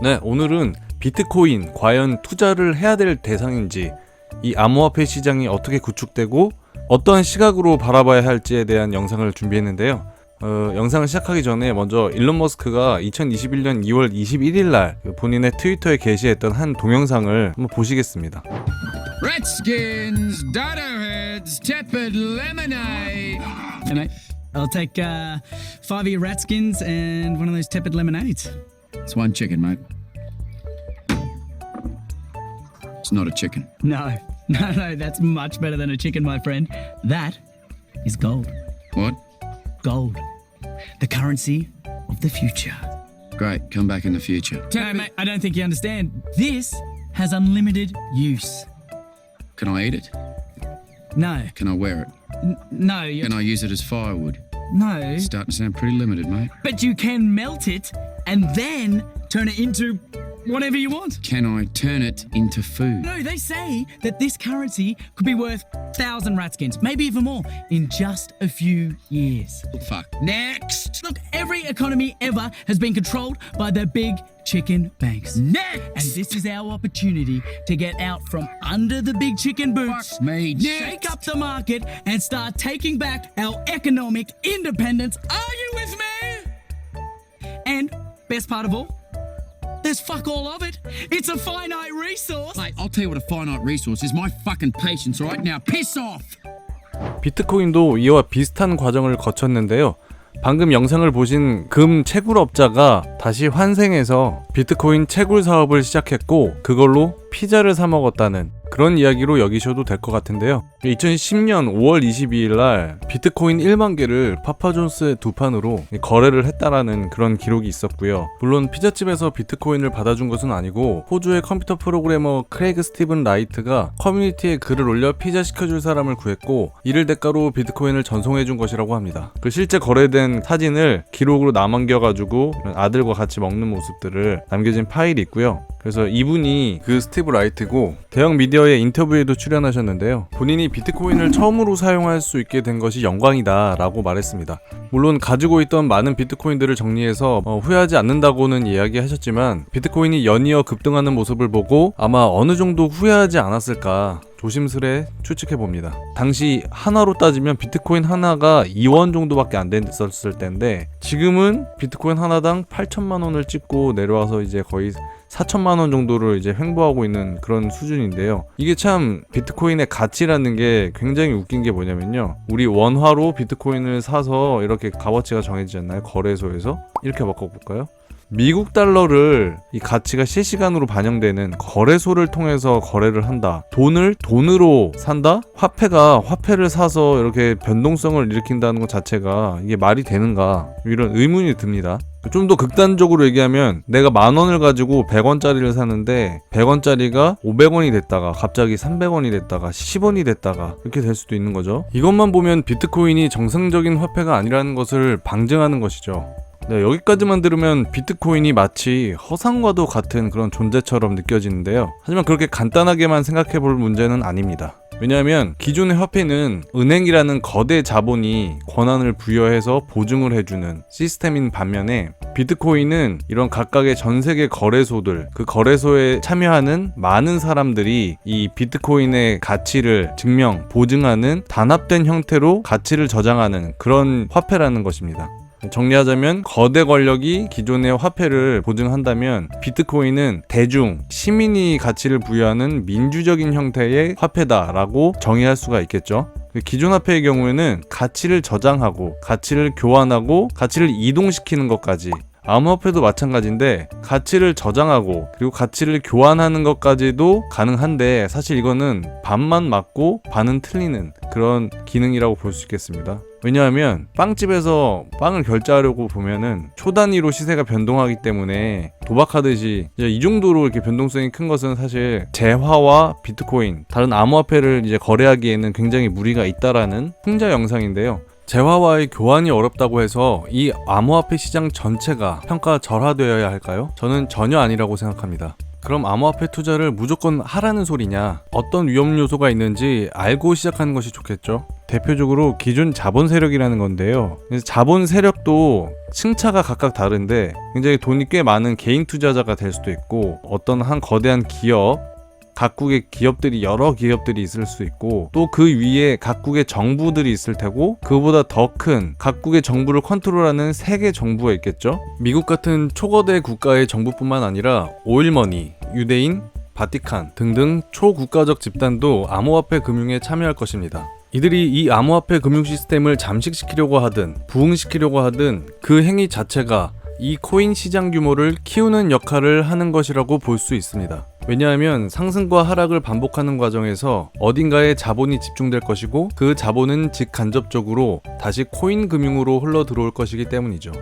네, 오늘은 비트코인 과연 투자를 해야 될 대상인지, 이 암호화폐 시장이 어떻게 구축되고 어떠한 시각으로 바라봐야 할지에 대한 영상을 준비했는데요. 영상을 시작하기 전에 먼저 일론 머스크가 2021년 2월 21일 날 본인의 트위터에 게시했던 한 동영상을 한번 보시겠습니다. Redskins, Dodo Heads, Tepid Lemonade. Hey mate, I'll take 5 of your Ratskins and one of those tepid lemonades. It's one chicken, mate. It's not a chicken. No, that's much better than a chicken, my friend. That is gold. What? Gold. The currency of the future. Great, come back in the future. No, mate, I don't think you understand. This has unlimited use. Can I eat it? No, Can I wear it? no, you Can I use it as firewood? no. It's starting to sound pretty limited, mate. But you can melt it and then turn it into whatever you want. Can I turn it into food? No, they say that this currency could be worth 1,000 Ratskins, maybe even more, in just a few years. Fuck. Next! Look, every economy ever has been controlled by the big chicken banks. Next! And this is our opportunity to get out from under the big chicken boots, Fuck me. shake up the market, and start taking back our economic independence. Are you with me? And best part of all, there's fuck all of it. It's a finite resource. Mate, I'll tell you what a finite resource is. My fucking patience, right? Now piss off! 비트코인도 이와 비슷한 과정을 거쳤는데요. 방금 영상을 보신 금 채굴업자가 다시 환생해서 비트코인 채굴 사업을 시작했고 그걸로 피자를 사 먹었다는 그런 이야기로 여기셔도 될 것 같은데요. 2010년 5월 22일 날 비트코인 1만 개를 파파존스의 두 판으로 거래를 했다라는 그런 기록이 있었고요. 물론 피자집에서 비트코인을 받아준 것은 아니고 호주의 컴퓨터 프로그래머 크레이그 스티븐 라이트가 커뮤니티에 글을 올려 피자 시켜줄 사람을 구했고 이를 대가로 비트코인을 전송해준 것이라고 합니다. 그 실제 거래된 사진을 기록으로 남겨가지고 아들과 같이 먹는 모습들을 남겨진 파일이 있고요. 그래서 이분이 그 스티브 라이트고 대형 미디어의 인터뷰에도 출연하셨는데요. 본인이 비트코인을 처음으로 사용할 수 있게 된 것이 영광이다 라고 말했습니다. 물론 가지고 있던 많은 비트코인들을 정리해서 후회하지 않는다고는 이야기하셨지만 비트코인이 연이어 급등하는 모습을 보고 아마 어느 정도 후회하지 않았을까 조심스레 추측해봅니다. 당시 하나로 따지면 비트코인 하나가 2원 정도밖에 안 됐었을 때인데 지금은 비트코인 하나당 8천만 원을 찍고 내려와서 이제 거의 4천만 원 정도를 이제 횡보하고 있는 그런 수준인데요. 이게 참 비트코인의 가치라는 게 굉장히 웃긴 게 뭐냐면요. 우리 원화로 비트코인을 사서 이렇게 값어치가 정해지지 않나요? 거래소에서? 이렇게 바꿔볼까요? 미국 달러를 이 가치가 실시간으로 반영되는 거래소를 통해서 거래를 한다. 돈을 돈으로 산다? 화폐가 화폐를 사서 이렇게 변동성을 일으킨다는 것 자체가 이게 말이 되는가? 이런 의문이 듭니다. 좀 더 극단적으로 얘기하면 내가 10,000원을 가지고 100원짜리를 사는데 100원짜리가 500원이 됐다가 갑자기 300원이 됐다가 10원이 됐다가 이렇게 될 수도 있는 거죠. 이것만 보면 비트코인이 정상적인 화폐가 아니라는 것을 방증하는 것이죠. 네, 여기까지만 들으면 비트코인이 마치 허상과도 같은 그런 존재처럼 느껴지는데요. 하지만 그렇게 간단하게만 생각해 볼 문제는 아닙니다. 왜냐하면 기존의 화폐는 은행이라는 거대 자본이 권한을 부여해서 보증을 해주는 시스템인 반면에 비트코인은 이런 각각의 전 세계 거래소들, 그 거래소에 참여하는 많은 사람들이 이 비트코인의 가치를 증명, 보증하는 단합된 형태로 가치를 저장하는 그런 화폐라는 것입니다. 정리하자면 거대 권력이 기존의 화폐를 보증한다면 비트코인은 대중, 시민이 가치를 부여하는 민주적인 형태의 화폐다라고 정의할 수가 있겠죠. 기존 화폐의 경우에는 가치를 저장하고 가치를 교환하고 가치를 이동시키는 것까지 암호화폐도 마찬가지인데 가치를 저장하고 그리고 가치를 교환하는 것까지도 가능한데 사실 이거는 반만 맞고 반은 틀리는 그런 기능이라고 볼 수 있겠습니다. 왜냐하면 빵집에서 빵을 결제하려고 보면은 초 단위로 시세가 변동하기 때문에 도박하듯이 이제 이 정도로 이렇게 변동성이 큰 것은 사실 재화와 비트코인 다른 암호화폐를 이제 거래하기에는 굉장히 무리가 있다라는 풍자 영상인데요. 재화와의 교환이 어렵다고 해서 이 암호화폐 시장 전체가 평가절하되어야 할까요? 저는 전혀 아니라고 생각합니다. 그럼 암호화폐 투자를 무조건 하라는 소리냐? 어떤 위험 요소가 있는지 알고 시작하는 것이 좋겠죠? 대표적으로 기존 자본 세력이라는 건데요. 그래서 자본 세력도 층차가 각각 다른데 굉장히 돈이 꽤 많은 개인 투자자가 될 수도 있고 어떤 한 거대한 기업, 각국의 기업들이 여러 기업들이 있을 수 있고 또 그 위에 각국의 정부들이 있을 테고 그보다 더 큰 각국의 정부를 컨트롤하는 세계 정부가 있겠죠. 미국 같은 초거대 국가의 정부뿐만 아니라 오일머니, 유대인, 바티칸 등등 초국가적 집단도 암호화폐 금융에 참여할 것입니다. 이들이 이 암호화폐 금융 시스템을 잠식시키려고 하든 부흥시키려고 하든 그 행위 자체가 이 코인 시장 규모를 키우는 역할을 하는 것이라고 볼 수 있습니다. 왜냐하면 상승과 하락을 반복하는 과정에서 어딘가에 자본이 집중될 것이고 그 자본은 직간접적으로 다시 코인 금융으로 흘러 들어올 것이기 때문이죠.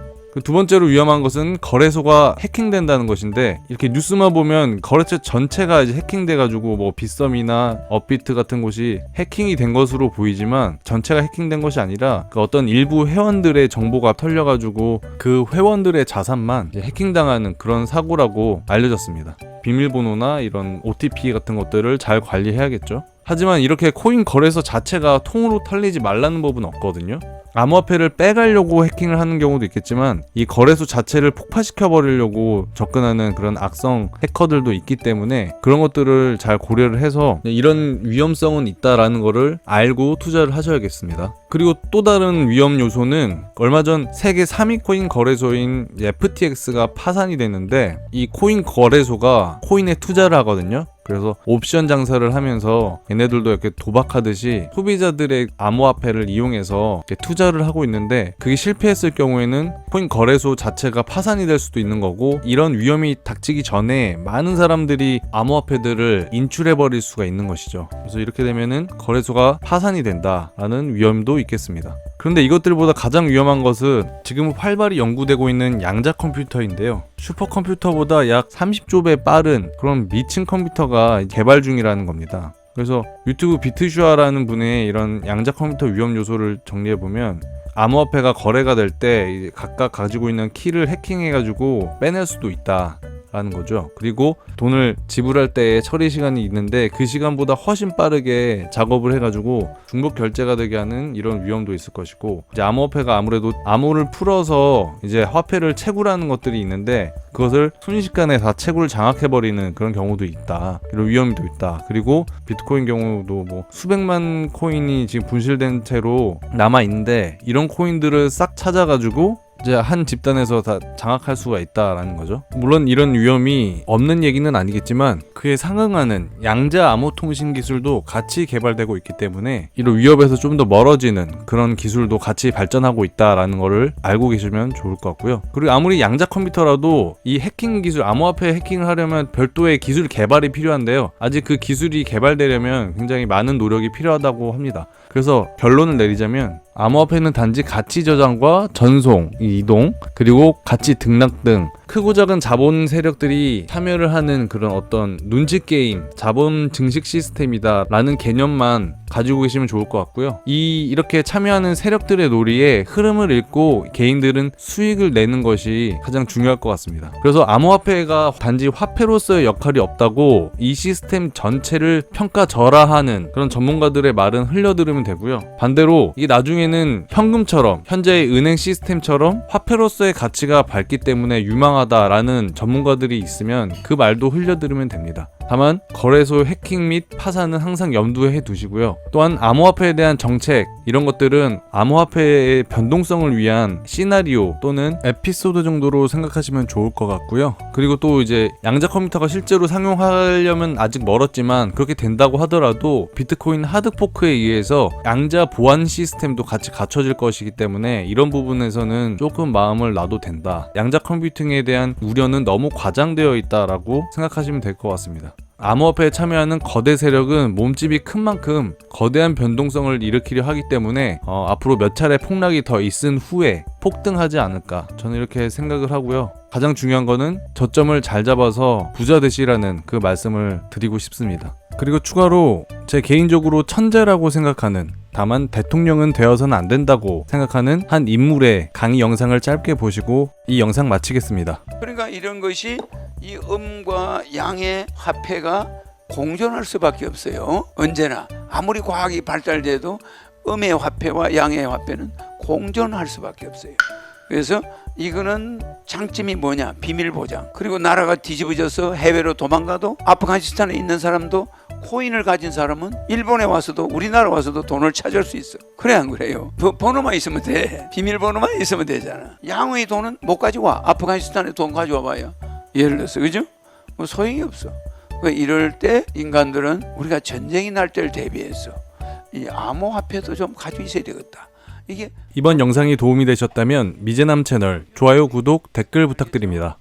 두 번째로 위험한 것은 거래소가 해킹된다는 것인데 이렇게 뉴스만 보면 거래처 전체가 이제 해킹돼가지고 뭐 빗썸이나 업비트 같은 곳이 해킹이 된 것으로 보이지만 전체가 해킹된 것이 아니라 그 어떤 일부 회원들의 정보가 털려가지고 그 회원들의 자산만 이제 해킹당하는 그런 사고라고 알려졌습니다. 비밀번호나 이런 OTP 같은 것들을 잘 관리해야겠죠. 하지만 이렇게 코인 거래소 자체가 통으로 털리지 말라는 법은 없거든요. 암호화폐를 빼가려고 해킹을 하는 경우도 있겠지만 이 거래소 자체를 폭파시켜 버리려고 접근하는 그런 악성 해커들도 있기 때문에 그런 것들을 잘 고려를 해서 이런 위험성은 있다라는 거를 알고 투자를 하셔야겠습니다. 그리고 또 다른 위험 요소는 얼마 전 세계 3위 코인 거래소인 FTX가 파산이 됐는데 이 코인 거래소가 코인에 투자를 하거든요. 그래서 옵션 장사를 하면서 얘네들도 이렇게 도박하듯이 소비자들의 암호화폐를 이용해서 이렇게 투자를 하고 있는데 그게 실패했을 경우에는 코인 거래소 자체가 파산이 될 수도 있는 거고 이런 위험이 닥치기 전에 많은 사람들이 암호화폐들을 인출해버릴 수가 있는 것이죠. 그래서 이렇게 되면은 거래소가 파산이 된다라는 위험도 있겠습니다. 그런데 이것들보다 가장 위험한 것은 지금 활발히 연구되고 있는 양자 컴퓨터인데요. 슈퍼컴퓨터보다 약 30조 배 빠른 그런 미친 컴퓨터가 개발 중이라는 겁니다. 그래서 유튜브 비트슈아라는 분의 이런 양자 컴퓨터 위험 요소를 정리해보면 암호화폐가 거래가 될 때 각각 가지고 있는 키를 해킹해가지고 빼낼 수도 있다 라는 거죠. 그리고 돈을 지불할 때의 처리 시간이 있는데 그 시간보다 훨씬 빠르게 작업을 해가지고 중복 결제가 되게 하는 이런 위험도 있을 것이고 이제 암호화폐가 아무래도 암호를 풀어서 이제 화폐를 채굴하는 것들이 있는데 그것을 순식간에 다 채굴을 장악해버리는 그런 경우도 있다. 이런 위험도 있다. 그리고 비트코인 경우도 뭐 수백만 코인이 지금 분실된 채로 남아있는데 이런 코인들을 싹 찾아가지고 이제 한 집단에서 다 장악할 수가 있다라는 거죠. 물론 이런 위험이 없는 얘기는 아니겠지만 그에 상응하는 양자 암호 통신 기술도 같이 개발되고 있기 때문에 이런 위협에서 좀 더 멀어지는 그런 기술도 같이 발전하고 있다라는 거를 알고 계시면 좋을 것 같고요. 그리고 아무리 양자 컴퓨터라도 이 해킹 기술, 암호화폐 해킹을 하려면 별도의 기술 개발이 필요한데요. 아직 그 기술이 개발되려면 굉장히 많은 노력이 필요하다고 합니다. 그래서 결론을 내리자면 암호화폐는 단지 가치 저장과 전송, 이동, 그리고 가치 등락 등 크고 작은 자본 세력들이 참여를 하는 그런 어떤 눈치 게임, 자본 증식 시스템이다 라는 개념만 가지고 계시면 좋을 것 같고요. 이렇게 참여하는 세력들의 놀이에 흐름을 읽고 개인들은 수익을 내는 것이 가장 중요할 것 같습니다. 그래서 암호화폐가 단지 화폐로서의 역할이 없다고 이 시스템 전체를 평가절하하는 그런 전문가들의 말은 흘려들으면 되고요. 반대로 이게 나중에는 현금처럼 현재의 은행 시스템처럼 화폐로서의 가치가 밝기 때문에 유망하다라는 전문가들이 있으면 그 말도 흘려들으면 됩니다. 다만 거래소 해킹 및 파산은 항상 염두에 두시고요. 또한 암호화폐에 대한 정책 이런 것들은 암호화폐의 변동성을 위한 시나리오 또는 에피소드 정도로 생각하시면 좋을 것 같고요. 그리고 또 이제 양자 컴퓨터가 실제로 상용하려면 아직 멀었지만 그렇게 된다고 하더라도 비트코인 하드포크에 의해서 양자 보안 시스템도 같이 갖춰질 것이기 때문에 이런 부분에서는 조금 마음을 놔도 된다. 양자 컴퓨팅에 대한 우려는 너무 과장되어 있다라고 생각하시면 될 것 같습니다. 암호화폐에 참여하는 거대 세력은 몸집이 큰 만큼 거대한 변동성을 일으키려 하기 때문에 앞으로 몇 차례 폭락이 더 있은 후에 폭등하지 않을까 저는 이렇게 생각을 하고요. 가장 중요한 거는 저점을 잘 잡아서 부자 되시라는 그 말씀을 드리고 싶습니다. 그리고 추가로 제 개인적으로 천재라고 생각하는 다만 대통령은 되어서는 안 된다고 생각하는 한 인물의 강의 영상을 짧게 보시고 이 영상 마치겠습니다. 그러니까 이런 것이 이 음과 양의 화폐가 공존할 수밖에 없어요. 언제나 아무리 과학이 발달돼도 음의 화폐와 양의 화폐는 공존할 수밖에 없어요. 그래서 이거는 장점이 뭐냐? 비밀 보장. 그리고 나라가 뒤집어져서 해외로 도망가도 아프가니스탄에 있는 사람도 코인을 가진 사람은 일본에 와서도 우리나라 와서도 돈을 찾을 수 있어. 그래 안 그래요? 번호만 있으면 돼. 비밀번호만 있으면 되잖아. 양의 돈은 못 가져와. 아프가니스탄에 돈 가져와 봐요. 예를 들어서 그죠? 뭐 소용이 없어. 그러니까 이럴 때 인간들은 우리가 전쟁이 날 때를 대비해서 이 암호화폐도 좀 가지고 있어야 되겠다. 이게 이번 영상이 도움이 되셨다면 미제남 채널 좋아요, 구독, 댓글 부탁드립니다.